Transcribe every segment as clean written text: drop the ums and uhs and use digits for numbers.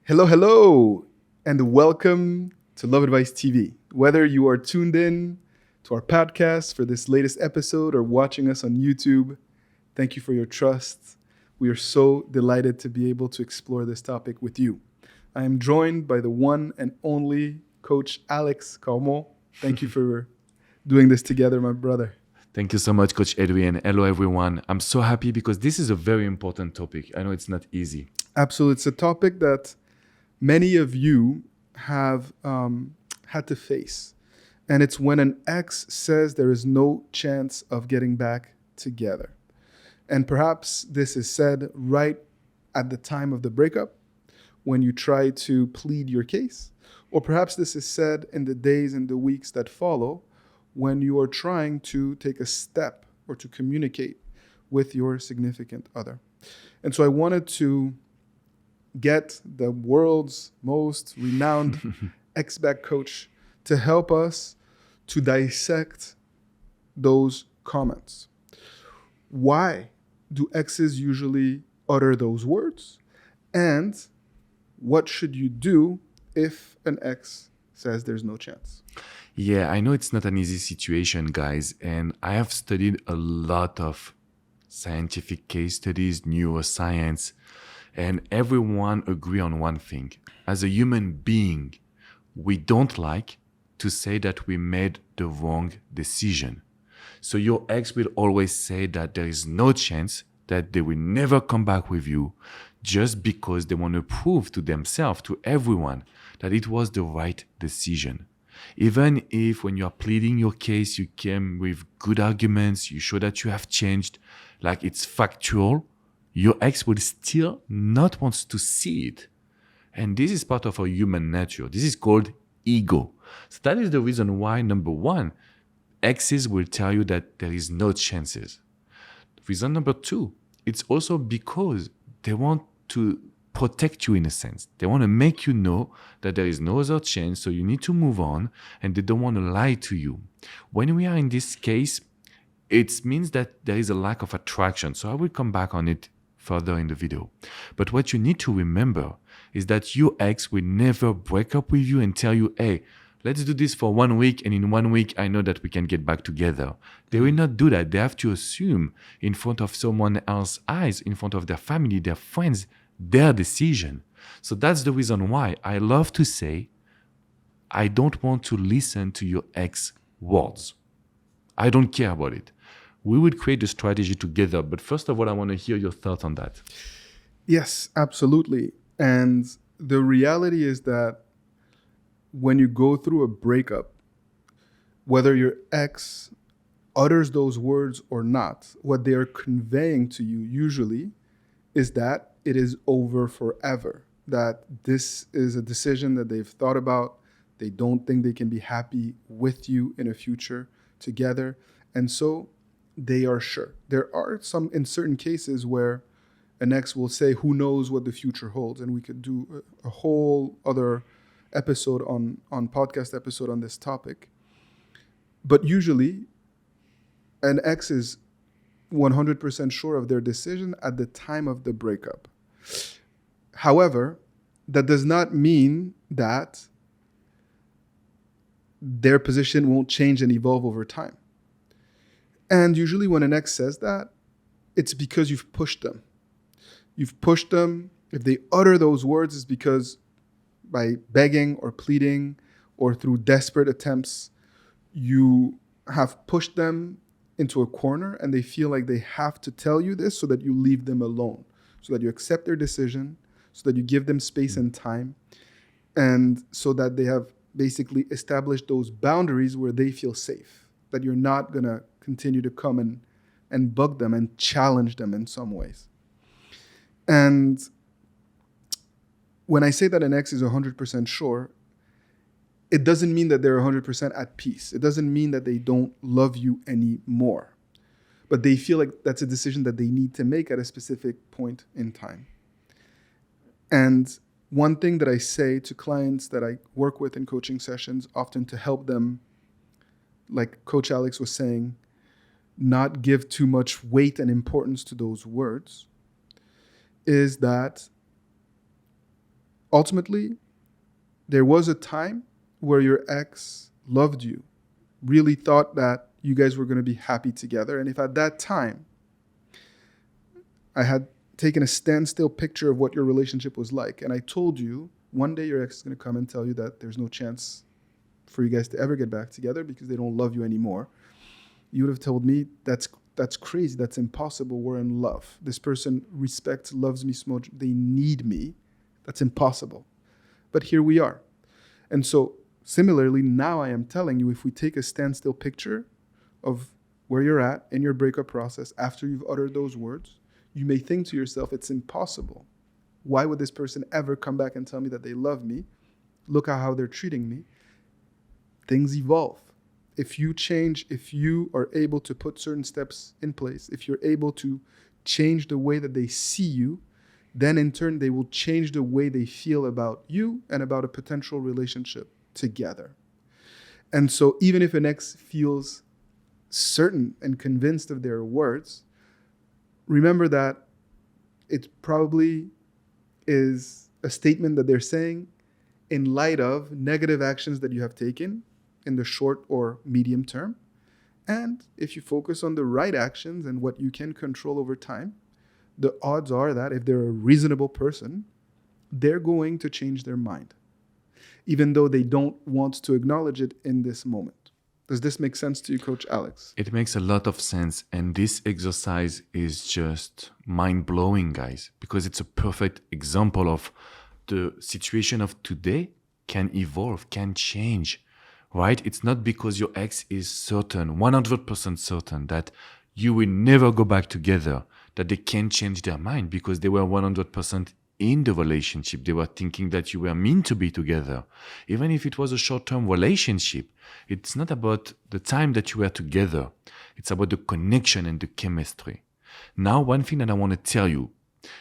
Hello, hello, and welcome to Love Advice TV. Whether you are tuned in to our podcast for this latest episode or watching us on YouTube, thank you for your trust. We are so delighted to be able to explore this topic with you. I am joined by the one and only Coach Alex Carmon. Thank you for doing this together, my brother. Thank you so much, Coach Edwin. Hello, everyone. I'm so happy because this is a very important topic. I know it's not easy. Absolutely. It's a topic that many of you have had to face. And it's when an ex says there is no chance of getting back together. And perhaps this is said right at the time of the breakup when you try to plead your case. Or perhaps this is said in the days and the weeks that follow when you are trying to take a step or to communicate with your significant other. And so I wanted to get the world's most renowned ex-back coach to help us to dissect those comments. Why do exes usually utter those words? And what should you do if an ex says there's no chance? Yeah, I know it's not an easy situation, guys. And I have studied a lot of scientific case studies, neuroscience, and everyone agree on one thing. As a human being, we don't like to say that we made the wrong decision. So your ex will always say that there is no chance that they will never come back with you just because they want to prove to themselves, to everyone, that it was the right decision. Even if when you are pleading your case, you came with good arguments, you show that you have changed, like it's factual, your ex will still not want to see it. And this is part of our human nature. This is called ego. So that is the reason why, number one, exes will tell you that there is no chances. Reason number two, it's also because they want to protect you in a sense. They want to make you know that there is no other chance, so you need to move on, and they don't want to lie to you. When we are in this case, it means that there is a lack of attraction. So I will come back on it further in the video. But what you need to remember is that your ex will never break up with you and tell you, hey, let's do this for 1 week, and in 1 week, I know that we can get back together. They will not do that. They have to assume in front of someone else's eyes, in front of their family, their friends, their decision. So that's the reason why I love to say, I don't want to listen to your ex words. I don't care about it. We will create a strategy together. But first of all, I want to hear your thoughts on that. Yes, absolutely. And the reality is that when you go through a breakup, whether your ex utters those words or not, what they are conveying to you usually is that it is over forever, that this is a decision that they've thought about. They don't think they can be happy with you in a future together. And so they are sure. There are some, in certain cases, where an ex will say, who knows what the future holds? And we could do a whole other episode on podcast episode on this topic. But usually an ex is 100% sure of their decision at the time of the breakup. However, that does not mean that their position won't change and evolve over time. And usually when an ex says that, it's because you've pushed them. You've pushed them. If they utter those words, it's because by begging or pleading or through desperate attempts, you have pushed them into a corner and they feel like they have to tell you this so that you leave them alone, so that you accept their decision, so that you give them space and time, and so that they have basically established those boundaries where they feel safe, that you're not going to continue to come and bug them and challenge them in some ways. And when I say that an ex is 100% sure, it doesn't mean that they're 100% at peace. It doesn't mean that they don't love you anymore. But they feel like that's a decision that they need to make at a specific point in time. And one thing that I say to clients that I work with in coaching sessions, often to help them, like Coach Alex was saying, not give too much weight and importance to those words, is that ultimately, there was a time where your ex loved you, really thought that you guys were going to be happy together. And if at that time I had taken a standstill picture of what your relationship was like, and I told you one day your ex is going to come and tell you that there's no chance for you guys to ever get back together because they don't love you anymore, you would have told me that's crazy, that's impossible, we're in love. This person respects, loves me so much, they need me. That's impossible. But here we are. And so similarly, now I am telling you, if we take a standstill picture of where you're at in your breakup process after you've uttered those words, you may think to yourself, it's impossible. Why would this person ever come back and tell me that they love me? Look at how they're treating me. Things evolve. If you change, if you are able to put certain steps in place, if you're able to change the way that they see you, then in turn, they will change the way they feel about you and about a potential relationship together. And so even if an ex feels certain and convinced of their words, remember that it probably is a statement that they're saying in light of negative actions that you have taken in the short or medium term. And if you focus on the right actions and what you can control over time, the odds are that if they're a reasonable person, they're going to change their mind, even though they don't want to acknowledge it in this moment. Does this make sense to you, Coach Alex? It makes a lot of sense. And this exercise is just mind-blowing, guys, because it's a perfect example of the situation of today can evolve, can change, right? It's not because your ex is certain, 100% certain that you will never go back together, that they can change their mind because they were 100% in the relationship. They were thinking that you were meant to be together. Even if it was a short-term relationship, it's not about the time that you were together. It's about the connection and the chemistry. Now, one thing that I want to tell you,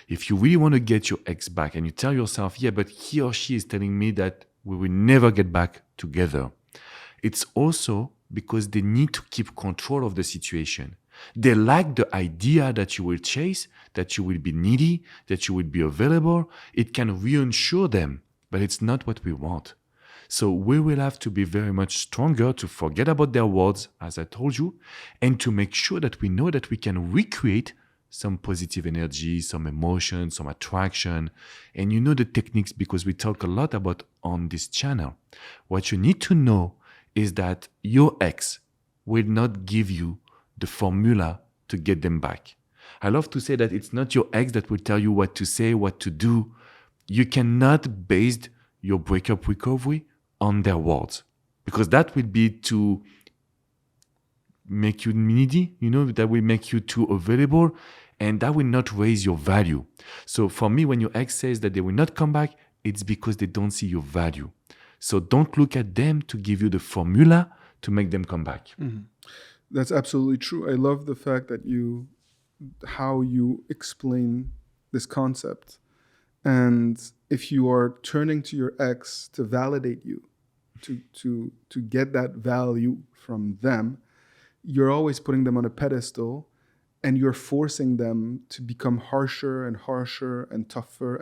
if you really want to get your ex back and you tell yourself, yeah, but he or she is telling me that we will never get back together, it's also because they need to keep control of the situation. They like the idea that you will chase, that you will be needy, that you will be available. It can reassure them, but it's not what we want. So we will have to be very much stronger to forget about their words, as I told you, and to make sure that we know that we can recreate some positive energy, some emotion, some attraction. And you know the techniques because we talk a lot about on this channel. What you need to know is that your ex will not give you the formula to get them back. I love to say that it's not your ex that will tell you what to say, what to do. You cannot base your breakup recovery on their words because that will be to make you needy, that will make you too available and that will not raise your value. So for me, when your ex says that they will not come back, it's because they don't see your value. So don't look at them to give you the formula to make them come back. Mm-hmm. That's absolutely true. I love the fact that how you explain this concept. And if you are turning to your ex to validate you, to get that value from them, you're always putting them on a pedestal and you're forcing them to become harsher and harsher and tougher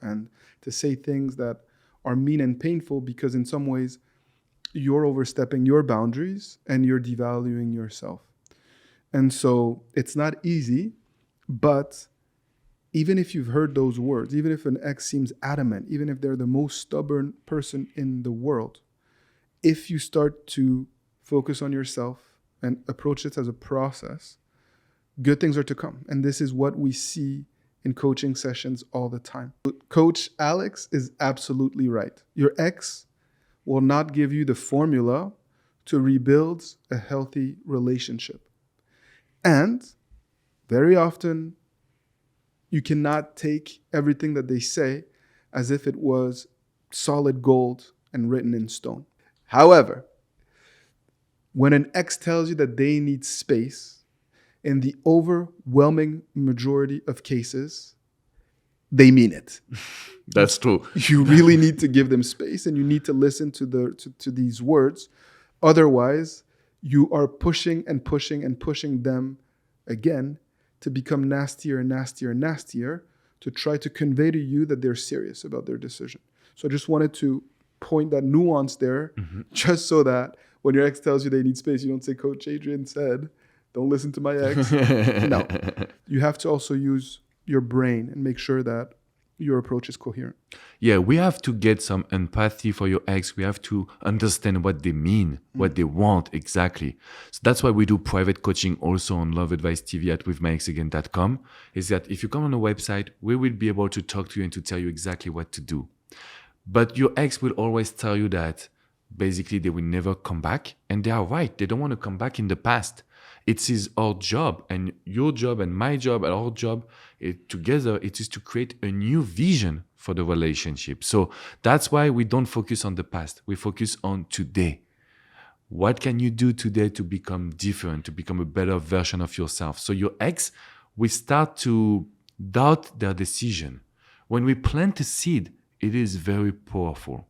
and to say things that are mean and painful because in some ways you're overstepping your boundaries and you're devaluing yourself. And so it's not easy, but even if you've heard those words, even if an ex seems adamant, even if they're the most stubborn person in the world, if you start to focus on yourself and approach it as a process, good things are to come. And this is what we see in coaching sessions all the time. Coach Alex is absolutely right. Your ex will not give you the formula to rebuild a healthy relationship. And very often, you cannot take everything that they say as if it was solid gold and written in stone. However, when an ex tells you that they need space, in the overwhelming majority of cases, they mean it. That's true. You really need to give them space and you need to listen to these words. Otherwise, you are pushing and pushing and pushing them again to become nastier and nastier and nastier to try to convey to you that they're serious about their decision. So I just wanted to point that nuance there, just so that when your ex tells you they need space, you don't say, Coach Adrian said, don't listen to my ex. No. You have to also use your brain and make sure that your approach is coherent. Yeah, we have to get some empathy for your ex. We have to understand what they mean, what they want exactly. So that's why we do private coaching also on Love Advice TV at withmyexagain.com. Is that if you come on the website, we will be able to talk to you and to tell you exactly what to do. But your ex will always tell you that basically they will never come back. And they are right. They don't want to come back in the past. It is our job, and your job and my job and our job together, it is to create a new vision for the relationship. So that's why we don't focus on the past. We focus on today. What can you do today to become different, to become a better version of yourself? So your ex will start to doubt their decision. When we plant a seed, it is very powerful.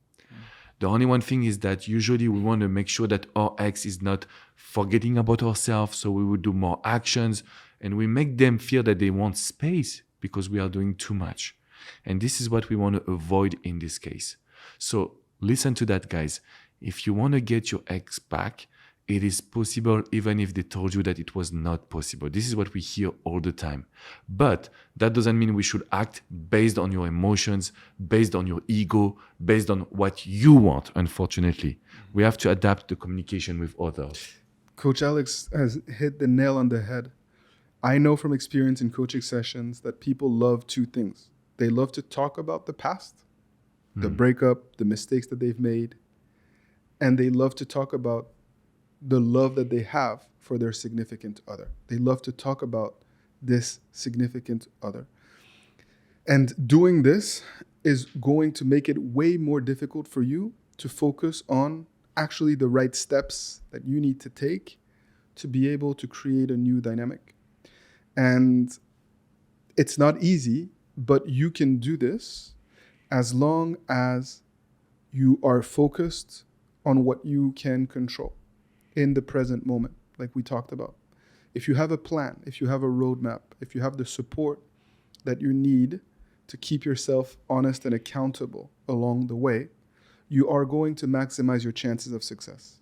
The only one thing is that usually we want to make sure that our ex is not forgetting about ourselves. So we will do more actions and we make them feel that they want space because we are doing too much. And this is what we want to avoid in this case. So listen to that, guys. If you want to get your ex back, it is possible even if they told you that it was not possible. This is what we hear all the time. But that doesn't mean we should act based on your emotions, based on your ego, based on what you want, unfortunately. We have to adapt the communication with others. Coach Alex has hit the nail on the head. I know from experience in coaching sessions that people love two things. They love to talk about the past, the breakup, the mistakes that they've made, and they love to talk about the love that they have for their significant other. They love to talk about this significant other. And doing this is going to make it way more difficult for you to focus on actually the right steps that you need to take to be able to create a new dynamic. And it's not easy, but you can do this as long as you are focused on what you can control in the present moment, like we talked about. If you have a plan, if you have a roadmap, if you have the support that you need to keep yourself honest and accountable along the way, you are going to maximize your chances of success.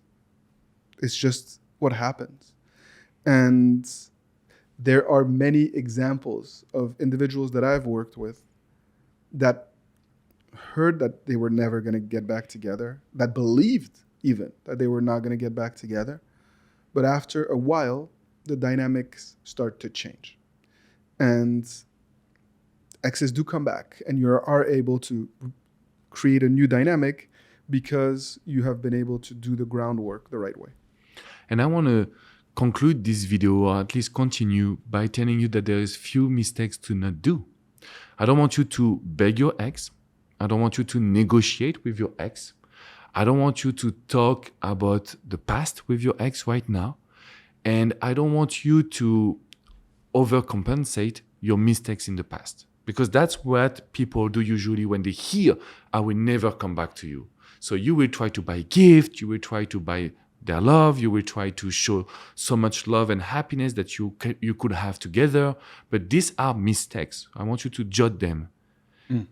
It's just what happens. And there are many examples of individuals that I've worked with that heard that they were never going to get back together, that believed even that they were not going to get back together. But after a while, the dynamics start to change. And exes do come back, and you are able to create a new dynamic because you have been able to do the groundwork the right way. And I want to conclude this video, or at least continue, by telling you that there is few mistakes to not do. I don't want you to beg your ex. I don't want you to negotiate with your ex. I don't want you to talk about the past with your ex right now. And I don't want you to overcompensate your mistakes in the past. Because that's what people do usually when they hear, I will never come back to you. So you will try to buy gifts, you will try to buy their love, you will try to show so much love and happiness that you could have together. But these are mistakes. I want you to judge them.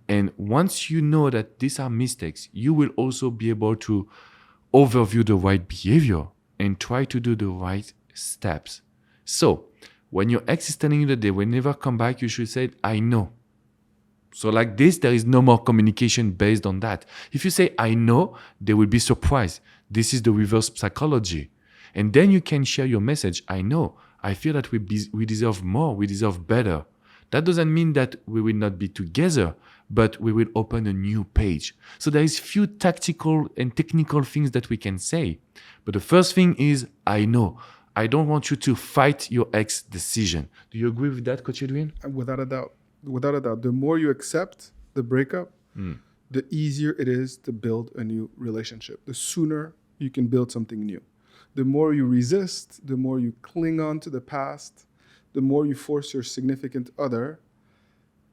And once you know that these are mistakes, you will also be able to overview the right behavior and try to do the right steps. So when your ex is telling you that they will never come back, you should say, I know. So like this, there is no more communication based on that. If you say, I know, they will be surprised. This is the reverse psychology. And then you can share your message. I know. I feel that we deserve more. We deserve better. That doesn't mean that we will not be together, but we will open a new page. So there is few tactical and technical things that we can say. But the first thing is, I know. I don't want you to fight your ex decision. Do you agree with that, Coach Edwin? Without a doubt. Without a doubt. The more you accept the breakup, the easier it is to build a new relationship. The sooner you can build something new. The more you resist, the more you cling on to the past, the more you force your significant other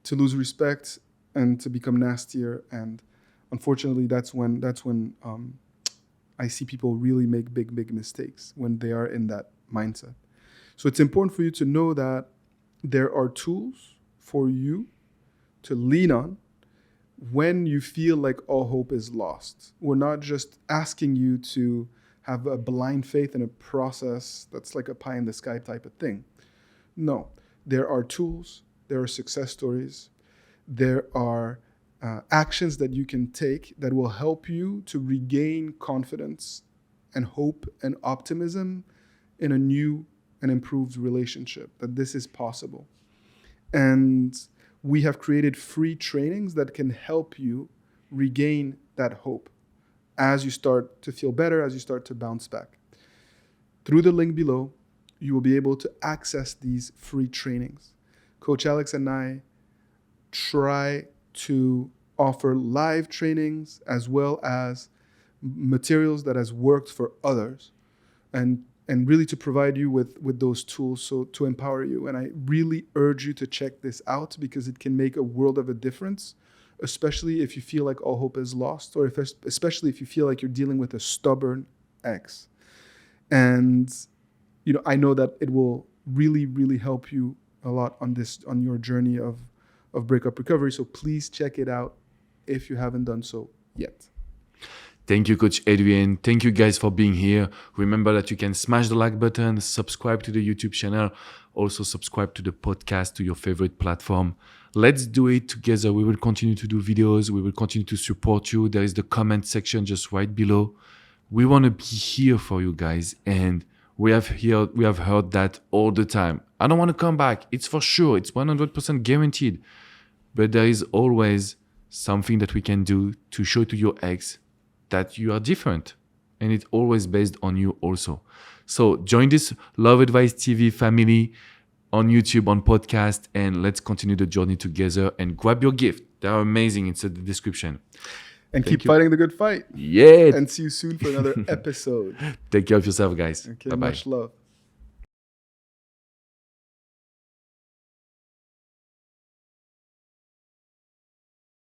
to lose respect and to become nastier. And unfortunately, that's when I see people really make big mistakes, when they are in that mindset. So it's important for you to know that there are tools for you to lean on when you feel like all hope is lost. We're not just asking you to have a blind faith in a process that's like a pie in the sky type of thing. No, there are tools, there are success stories, there are actions that you can take that will help you to regain confidence and hope and optimism in a new and improved relationship, that this is possible. And we have created free trainings that can help you regain that hope as you start to feel better, as you start to bounce back. Through the link below, you will be able to access these free trainings. Coach Alex and I try to offer live trainings as well as materials that has worked for others, and really to provide you with those tools, so to empower you. And I really urge you to check this out, because it can make a world of a difference, especially if you feel like all hope is lost, or especially if you feel like you're dealing with a stubborn ex. And I know that it will really, really help you a lot on your journey of breakup recovery. So please check it out if you haven't done so yet. Thank you, Coach Adrian. Thank you guys for being here. Remember that you can smash the like button, subscribe to the YouTube channel, also subscribe to the podcast to your favorite platform. Let's do it together. We will continue to do videos. We will continue to support you. There is the comment section just right below. We want to be here for you guys, and we have heard that all the time. I don't want to come back. It's for sure. It's 100% guaranteed. But there is always something that we can do to show to your ex that you are different, and it's always based on you also. So join this Love Advice TV family on YouTube, on podcast, and let's continue the journey together, and grab your gift. They are amazing. It's in the description. And keep fighting the good fight. Yeah. And see you soon for another episode. Take care of yourself, guys. Okay, Bye-bye. much love.